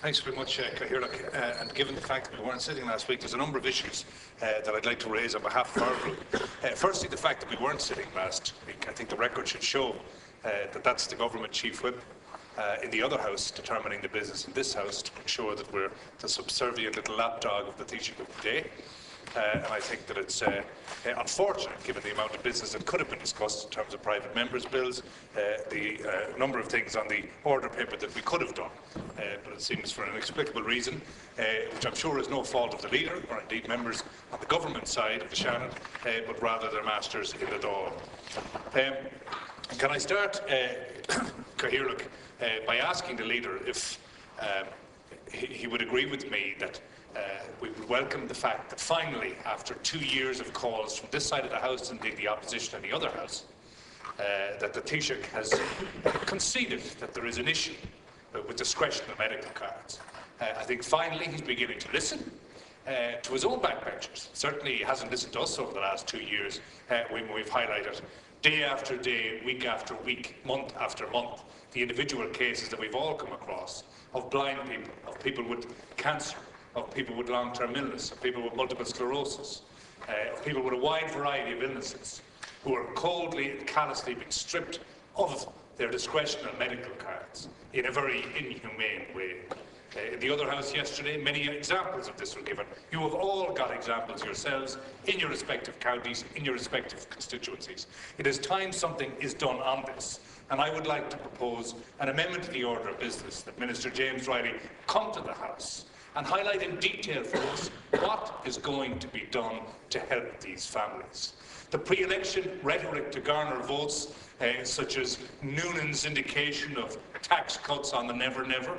Thanks very much, Cathaoirleach. And given the fact that we weren't sitting last week, there's a number of issues that I'd like to raise on behalf of our group. Firstly, the fact that we weren't sitting last week. I think the record should show that that's the government chief whip in the other house determining the business in this house to ensure that we're the subservient little lapdog of the Taoiseach of the day. And I think that it's unfortunate, given the amount of business that could have been discussed in terms of private members' bills, the number of things on the order paper that we could have done. But it seems for an inexplicable reason, which I'm sure is no fault of the leader, or indeed members on the government side of the Shannon, but rather their masters in the Dáil. Can I start, Cathaoirleach, by asking the leader if he would agree with me that we would welcome the fact that finally, after 2 years of calls from this side of the House and indeed the opposition in the other House, that the Taoiseach has conceded that there is an issue with discretionary medical cards. I think finally he's beginning to listen to his own backbenchers. Certainly he hasn't listened to us over the last 2 years when we've highlighted day after day, week after week, month after month, the individual cases that we've all come across of blind people, of people with cancer, of people with long-term illness, of people with multiple sclerosis, of people with a wide variety of illnesses who are coldly and callously being stripped of their discretionary medical cards in a very inhumane way. In the other House yesterday, many examples of this were given. You have all got examples yourselves in your respective counties, in your respective constituencies. It is time something is done on this. And I would like to propose an amendment to the order of business that Minister James Riley come to the House and highlight in detail for us what is going to be done to help these families. The pre-election rhetoric to garner votes, such as Noonan's indication of tax cuts on the Never Never,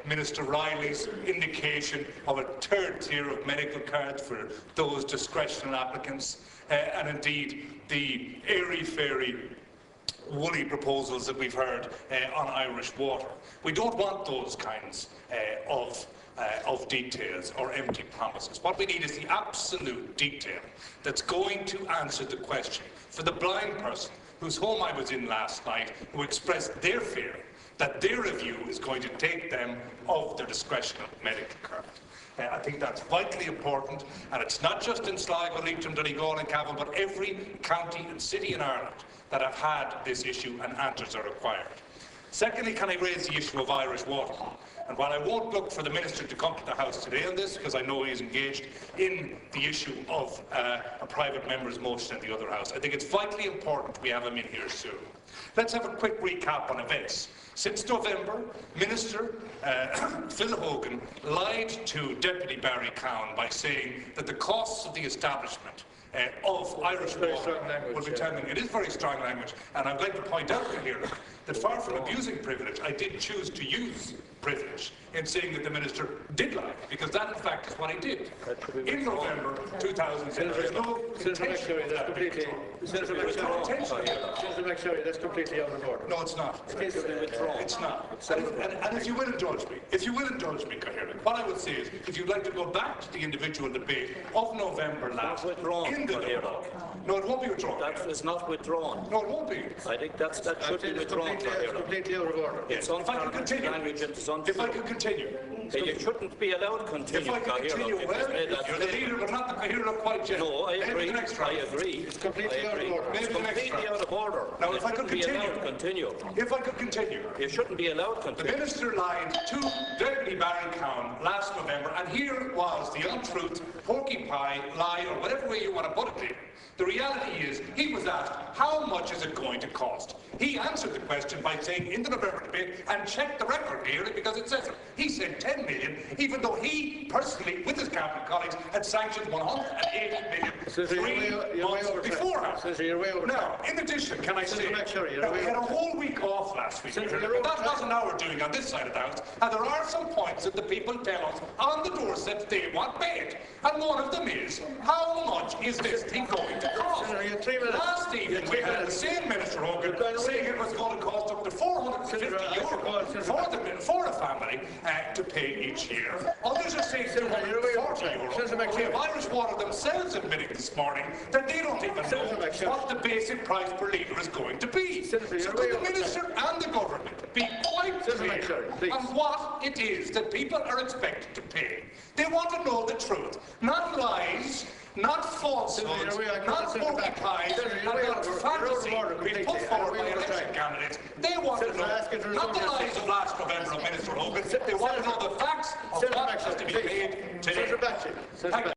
Minister Riley's indication of a third tier of medical cards for those discretionary applicants, and indeed the airy-fairy woolly proposals that we've heard on Irish water. We don't want those kinds of details or empty promises. What we need is the absolute detail that's going to answer the question for the blind person whose home I was in last night, who expressed their fear that their review is going to take them off their discretionary medical card. I think that's vitally important, and it's not just in Sligo, Leitrim, Donegal and Cavan, but every county and city in Ireland that have had this issue, and answers are required. Secondly, can I raise the issue of Irish water? And while I won't look for the Minister to come to the House today on this, because I know he is engaged in the issue of a private member's motion in the other House, I think it's vitally important we have him in here soon. Let's have a quick recap on events. Since November, Minister Phil Hogan lied to Deputy Barry Cowan by saying that the costs of the establishment of Irish water will be telling. It is very strong language, and I'd like to point out here that far from abusing privilege, I did choose to use privilege in saying that the Minister did lie, because that in fact is what he did. In November 2007, there is no contention. Senator MacSharry, that's completely out of order. No, it's not. It's not. And if you will indulge me, Cathaoirleach, what I would say is, if you'd like to go back to the individual debate of November last, in the no, it won't be withdrawn. It's not withdrawn. No, it won't be. I think that should be withdrawn. It's completely out of order. It's if I could continue. If I could continue. You shouldn't be allowed to continue. If I could continue, well, you're the leader, but not the Cathaoirleach quite yet. No, I agree. I agree. It's completely out of order. It's completely out of order. Now, if I could continue. If I could continue. You shouldn't be allowed to continue. The Minister lied to Deputy Barry Cowan last November, and here was the untruth, porky pie, lie, or whatever way you want to put it there. The reality is, he was asked, how much is it going to cost? He answered the question by saying in the November debate, and check the record here because it says it, he said 10 million, even though he personally, with his cabinet colleagues, had sanctioned 180 million 3 months beforehand. Now, in addition, can I say, that we had a whole week off last week, that wasn't our doing on this side of the House, and there are some points that the people tell us on the doorstep they want paid, and one of them is, how much is this thing going to cost? Last evening, we had the same Minister Hogan saying it was going to cost up to €450 for a family to pay each year. Others are saying €240. We have Irish Water themselves admitting this morning that they don't even know what the basic price per litre is going to be. So could the Minister and the Government be quite clear on what it is that people are expected to pay? They want to know the truth, not lies, not falsehoods, not multiplies, and not fantasy being put forward by election candidates. They want to know, not the lies of last November of Minister Hogan, they want to know the facts of what has to be paid today. Thank you.